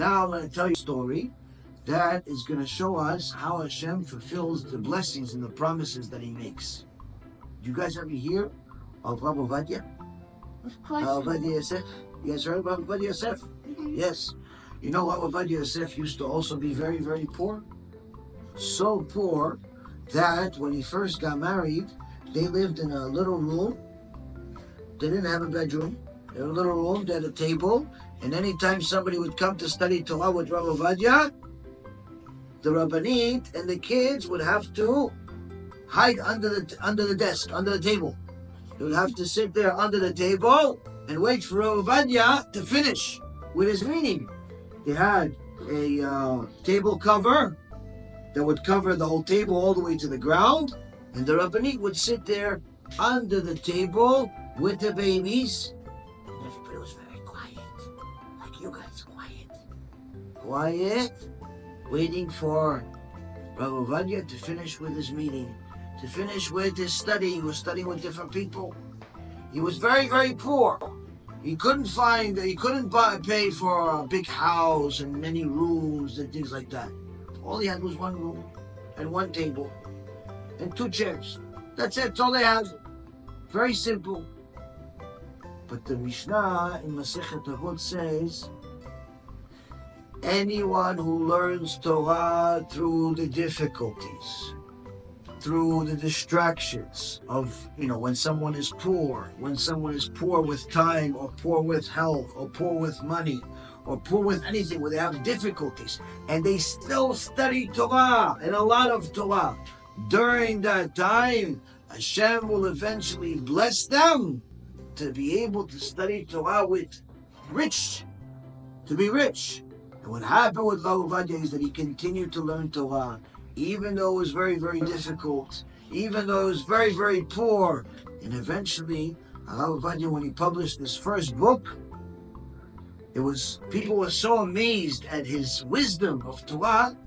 now I'm going to tell you a story that is going to show us how Hashem fulfills the blessings and the promises that He makes. Do you guys ever hear of Rabbi Ovadia? Of course. Ovadia Yosef? You guys heard about Ovadia Yosef? Mm-hmm. Yes. You know Rabbi Ovadia Yosef used to also be very, very poor? So poor that when he first got married, they lived in a little room. They didn't have a bedroom. They had a little room, they had a table, and anytime somebody would come to study Torah with Rabbi Ovadia, the Rabbanit and the kids would have to hide under the desk, under the table. They would have to sit there under the table and wait for Rabbi Ovadia to finish with his reading. They had a table cover that would cover the whole table all the way to the ground, and the Rabbanit would sit there under the table with the babies. And everybody was very quiet, like you guys, quiet, waiting for Rabbi Ovadia to finish with his meeting, to finish with his study. He was studying with different people. He was very, very poor. He couldn't pay for a big house and many rooms and things like that. All he had was one room and one table and two chairs. That's it. That's all they had. Very simple. But the Mishnah in Masechet Avot says, anyone who learns Torah through the difficulties, through the distractions of, when someone is poor with time, or poor with health, or poor with money, or poor with anything, where they have difficulties, and they still study Torah, and a lot of Torah, during that time, Hashem will eventually bless them to be able to study Torah to be rich. And what happened with Rabbi Ovadia is that he continued to learn Torah, even though it was very, very difficult, even though it was very, very poor. And eventually, Rabbi Ovadia, when he published his first book, people were so amazed at his wisdom of Torah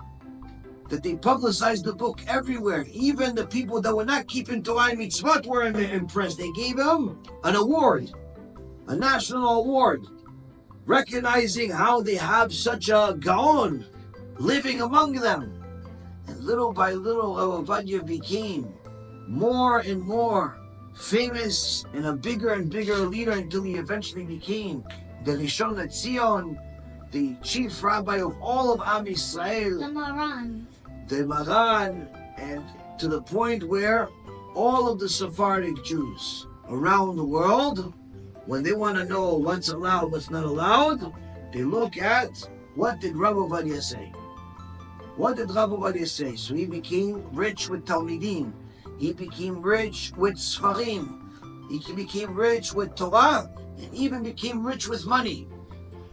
that they publicized the book everywhere. Even the people that were not keeping Torah and mitzvot were impressed. They gave him an award, a national award, recognizing how they have such a Gaon living among them. And little by little, Ovadia became more and more famous and a bigger and bigger leader until he eventually became the Rishon LeZion, the chief rabbi of all of Am Yisrael, the Maran, and to the point where all of the Sephardic Jews around the world, when they want to know what's allowed, what's not allowed, they look at what did Rabbi Ovadia say. What did Rabbi Ovadia say? So he became rich with Talmidim. He became rich with Sfarim. He became rich with Torah, and even became rich with money.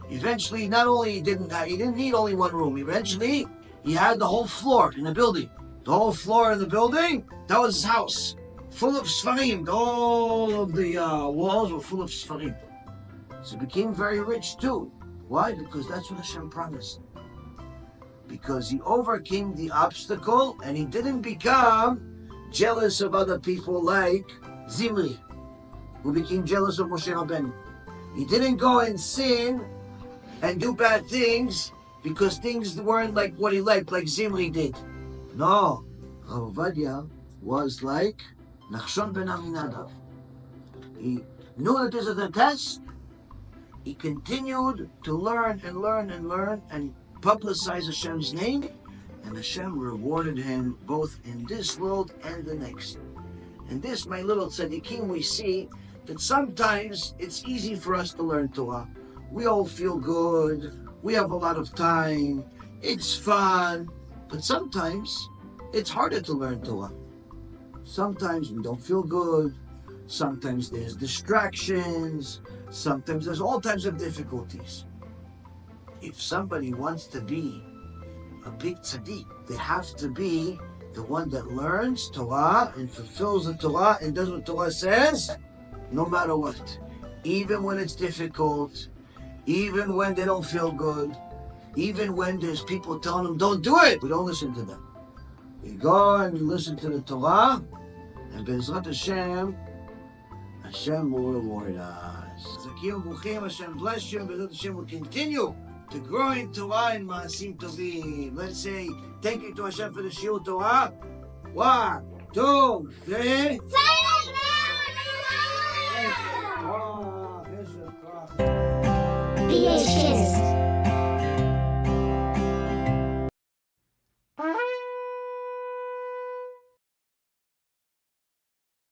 Eventually, not only he didn't need only one room. Eventually, he had the whole floor in the building. The whole floor in the building, that was his house, full of Sfarim. All of the walls were full of Sfarim. So he became very rich too. Why? Because that's what Hashem promised. Because he overcame the obstacle and he didn't become jealous of other people like Zimri, who became jealous of Moshe Rabbeinu. He didn't go and sin and do bad things because things weren't like what he liked, like Zimri did. No, Ovadia was like Nachshon ben Aminadav. He knew that this is a test. He continued to learn and publicize Hashem's name, and Hashem rewarded him both in this world and the next. And this, my little tzaddikim, we see that sometimes it's easy for us to learn Torah. We all feel good. We have a lot of time. It's fun. But sometimes it's harder to learn Torah. Sometimes we don't feel good. Sometimes there's distractions. Sometimes there's all types of difficulties. If somebody wants to be a big tzaddik, they have to be the one that learns Torah and fulfills the Torah and does what Torah says, no matter what. Even when it's difficult, even when they don't feel good, even when there's people telling them, don't do it, we don't listen to them. We go and we listen to the Torah, and Be'ezrat Hashem, Hashem will reward us. Zakim Buchim, Hashem bless you, and Be'ezrat Hashem will continue to grow in Torah and Maasim Tovim. Let's say, thank you to Hashem for the Shiur Torah. 1, 2, 3. BHK